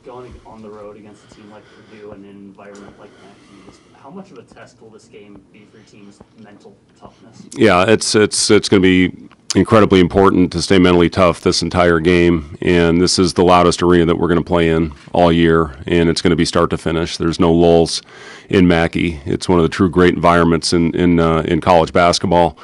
going on the road against a team like Purdue and an environment like Mackey, how much of a test will this game be for your team's mental toughness? Yeah, it's going to be incredibly important to stay mentally tough this entire game, and this is the loudest arena that we're going to play in all year, and it's going to be start to finish. There's no lulls in Mackey. It's one of the true great environments in college basketball.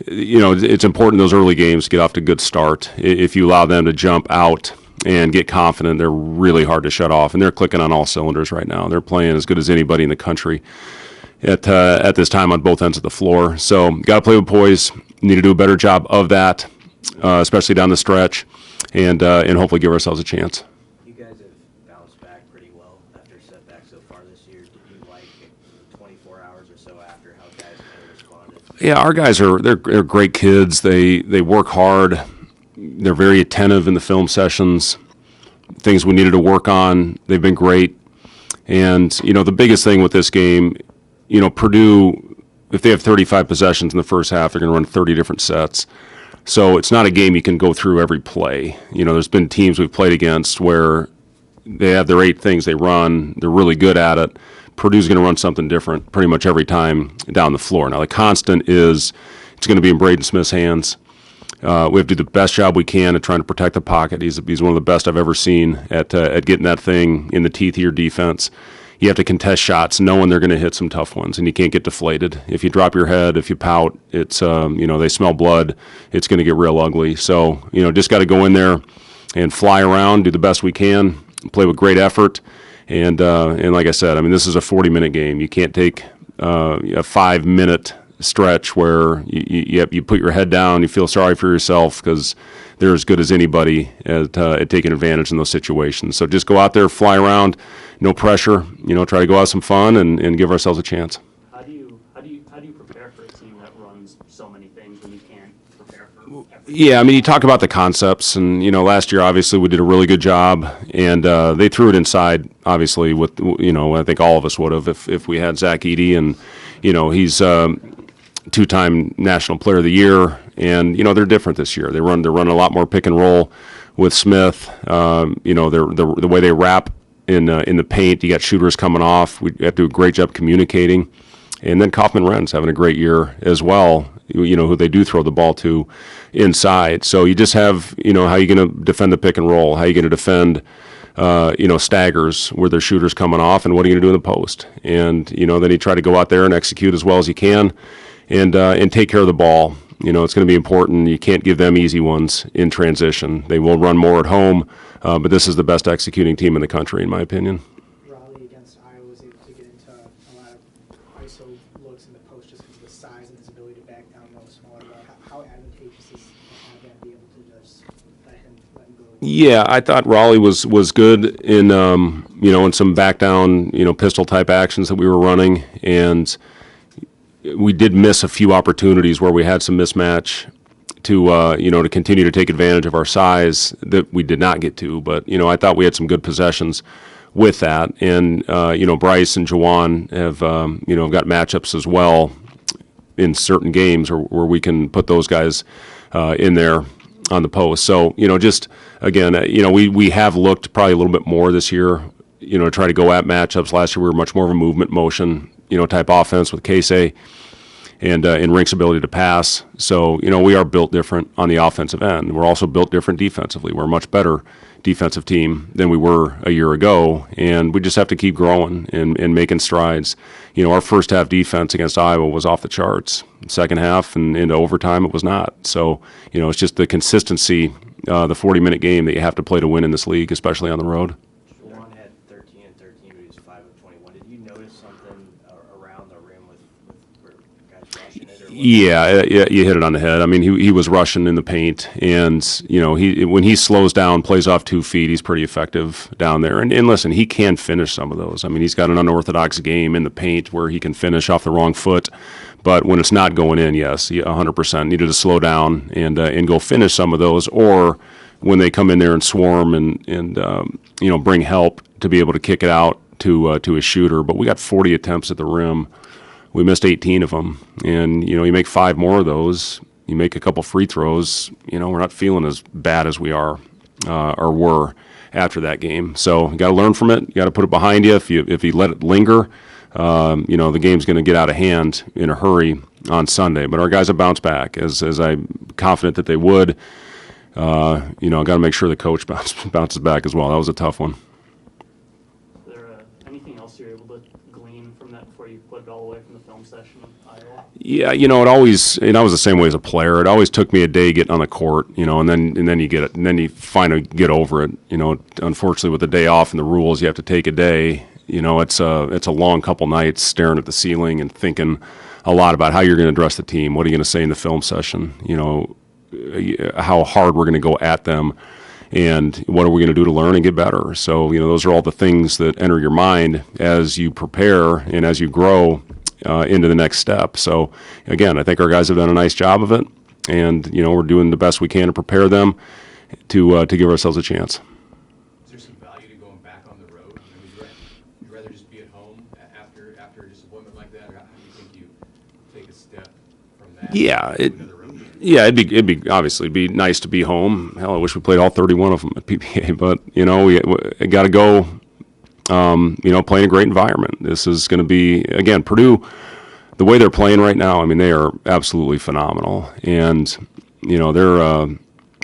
You know, it's important those early games to get off to a good start. If you allow them to jump out and get confident, they're really hard to shut off, and they're clicking on all cylinders right now. They're playing as good as anybody in the country at this time on both ends of the floor. So got to play with poise. Need to do a better job of that, especially down the stretch, and hopefully give ourselves a chance. You guys have bounced back pretty well after setbacks so far this year. Did you like 24 hours or so after how guys kind of responded? Yeah, our guys they're great kids. They work hard. They're very attentive in the film sessions. Things we needed to work on, they've been great. And you know, the biggest thing with this game, you know, Purdue, if they have 35 possessions in the first half, they're going to run 30 different sets. So it's not a game you can go through every play. You know, there's been teams we've played against where they have their 8 things they run. They're really good at it. Purdue's going to run something different pretty much every time down the floor. Now, the constant is it's going to be in Braden Smith's hands. We have to do the best job we can at trying to protect the pocket. He's one of the best I've ever seen at getting that thing in the teeth of your defense. You have to contest shots knowing they're going to hit some tough ones, and you can't get deflated. If you drop your head, if you pout, it's you know, they smell blood, it's going to get real ugly. So, you know, just got to go in there and fly around, do the best we can, play with great effort, and like I said, I mean, this is a 40-minute game. You can't take a 5-minute stretch where you put your head down, you feel sorry for yourself because they're as good as anybody at taking advantage in those situations. So just go out there, fly around, no pressure. You know, try to go have some fun and give ourselves a chance. How do you prepare for a team that runs so many things when you can't prepare for everything? Yeah, I mean, you talk about the concepts, and you know, last year obviously we did a really good job, and they threw it inside. Obviously, with you know, I think all of us would have if we had Zach Edey, and you know, he's 2-time National Player of the Year, and you know, they're different this year. They're running a lot more pick and roll with Smith. You know, the way they wrap in the paint. You got shooters coming off. We have to do a great job communicating, and then Kaufman-Wren's having a great year as well. You know, who they do throw the ball to inside. So you just have, you know, how you going to defend the pick and roll? How you going to defend you know, staggers where their shooters coming off, and what are you going to do in the post? And you know, then you try to go out there and execute as well as you can, and take care of the ball. You know, it's going to be important. You can't give them easy ones in transition. They will run more at home, but this is the best executing team in the country, in my opinion. Raleigh against Iowa was able to get into a lot of ISO looks in the post just because of the size and his ability to back down those smaller guys. How advantageous is to have that be able to just let him go? Yeah, I thought Raleigh was good in you know, in some back down, you know, pistol type actions that we were running, and we did miss a few opportunities where we had some mismatch to you know, to continue to take advantage of our size that we did not get to. But you know, I thought we had some good possessions with that, and you know, Bryce and Juwan have you know, got matchups as well in certain games where we can put those guys in there on the post. So you know, just again, you know, we have looked probably a little bit more this year, you know, to try to go at matchups. Last year we were much more of a movement motion, you know, type offense with Casey and Rink's ability to pass. So, you know, we are built different on the offensive end. We're also built different defensively. We're a much better defensive team than we were a year ago, and we just have to keep growing and making strides. You know, our first half defense against Iowa was off the charts. Second half and into overtime, it was not. So, you know, it's just the consistency, the 40-minute game that you have to play to win in this league, especially on the road. Juwan had 13 and 13, but he was 5 of 21. Did you notice something around the rim with guys rushing it? Or Yeah, you hit it on the head. I mean, he was rushing in the paint, and you know, when he slows down, plays off 2 feet, he's pretty effective down there. And listen, he can finish some of those. I mean, he's got an unorthodox game in the paint where he can finish off the wrong foot. But when it's not going in, yes, he 100% needed to slow down and go finish some of those, or when they come in there and swarm and you know, bring help to be able to kick it out to a shooter. But we got 40 attempts at the rim. We missed 18 of them, and you know, you make 5 more of those, you make a couple free throws, you know, we're not feeling as bad as we are or were after that game. So you got to learn from it. You got to put it behind you. If you let it linger, the game's going to get out of hand in a hurry on Sunday. But our guys have bounced back, as I'm confident that they would. Got to make sure the coach bounces back as well. That was a tough one. Is there anything else you're able to glean from that before you put it all away from the film session of Iowa? Yeah, it always, and I was the same way as a player. It always took me a day getting on the court, and then you get it, and then you finally get over it. Unfortunately, with the day off and the rules, you have to take a day. It's a long couple nights staring at the ceiling and thinking a lot about how you're going to address the team. What are you going to say in the film session? How hard we're going to go at them, and what are we going to do to learn and get better. So those are all the things that enter your mind as you prepare and as you grow into the next step. So again, I think our guys have done a nice job of it, and we're doing the best we can to prepare them to give ourselves a chance. Is there some value to going back on the road? Would you rather just be at home after a disappointment like that, or how do you think you take a step from that? Yeah, to another road game? Yeah, it'd be obviously it'd be nice to be home. Hell, I wish we played all 31 of them at PPA, but we got to go. Play in a great environment. This is going to be, again, Purdue. The way they're playing right now, they are absolutely phenomenal, and they're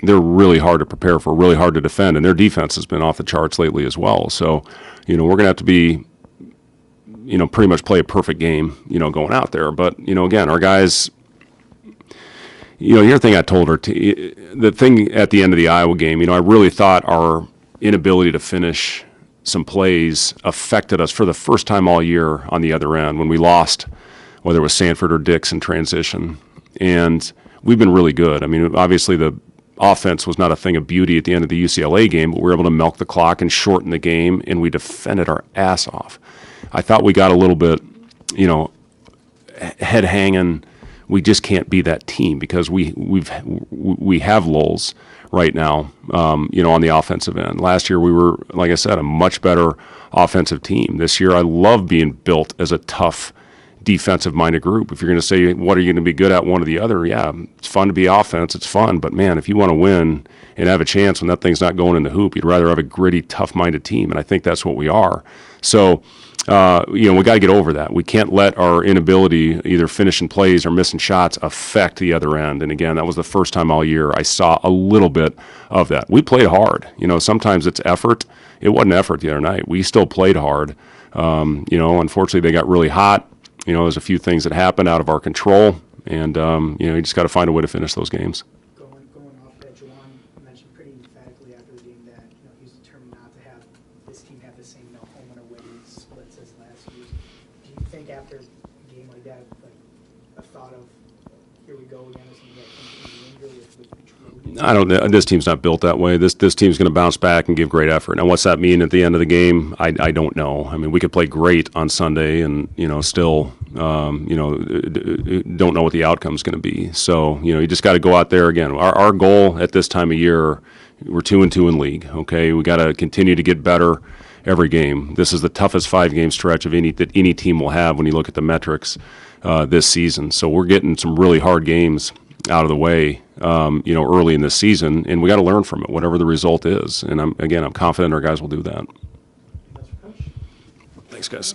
really hard to prepare for, really hard to defend, and their defense has been off the charts lately as well. So, we're going to have to be, pretty much play a perfect game, going out there. But again, our guys. The other thing I told her, the thing at the end of the Iowa game, I really thought our inability to finish some plays affected us for the first time all year on the other end when we lost, whether it was Sanford or Dix in transition. And we've been really good. Obviously the offense was not a thing of beauty at the end of the UCLA game, but we were able to milk the clock and shorten the game, and we defended our ass off. I thought we got a little bit, head hanging. We just can't be that team because we have lulls right now, on the offensive end. Last year we were, like I said, a much better offensive team. This year I love being built as a tough defensive-minded group. If you're going to say, what are you going to be good at, one or the other, yeah, it's fun to be offense, it's fun, but man, if you want to win and have a chance when that thing's not going in the hoop, you'd rather have a gritty, tough-minded team, and I think that's what we are. So, we got to get over that. We can't let our inability, either finishing plays or missing shots, affect the other end. And again, that was the first time all year I saw a little bit of that. We played hard. Sometimes it's effort. It wasn't effort the other night. We still played hard. Unfortunately, they got really hot. There's a few things that happened out of our control, and you just got to find a way to finish those games. Going off that, Juwan mentioned pretty emphatically after the game that he's determined not to have this team have the same home and away splits as last year. Do you think after a game like that, a thought of here we go again, is something that can linger with each road? I don't know. This team's not built that way. This team's going to bounce back and give great effort. Now, what's that mean at the end of the game? I don't know. We could play great on Sunday and still don't know what the outcome's going to be. So you just got to go out there again. Our goal at this time of year, we're 2-2 in league. Okay, we got to continue to get better every game. This is the toughest 5-game stretch of that any team will have when you look at the metrics this season. So we're getting some really hard games out of the way, early in this season, and we got to learn from it, whatever the result is. And I'm confident our guys will do that. That's for Coach. Thanks, guys.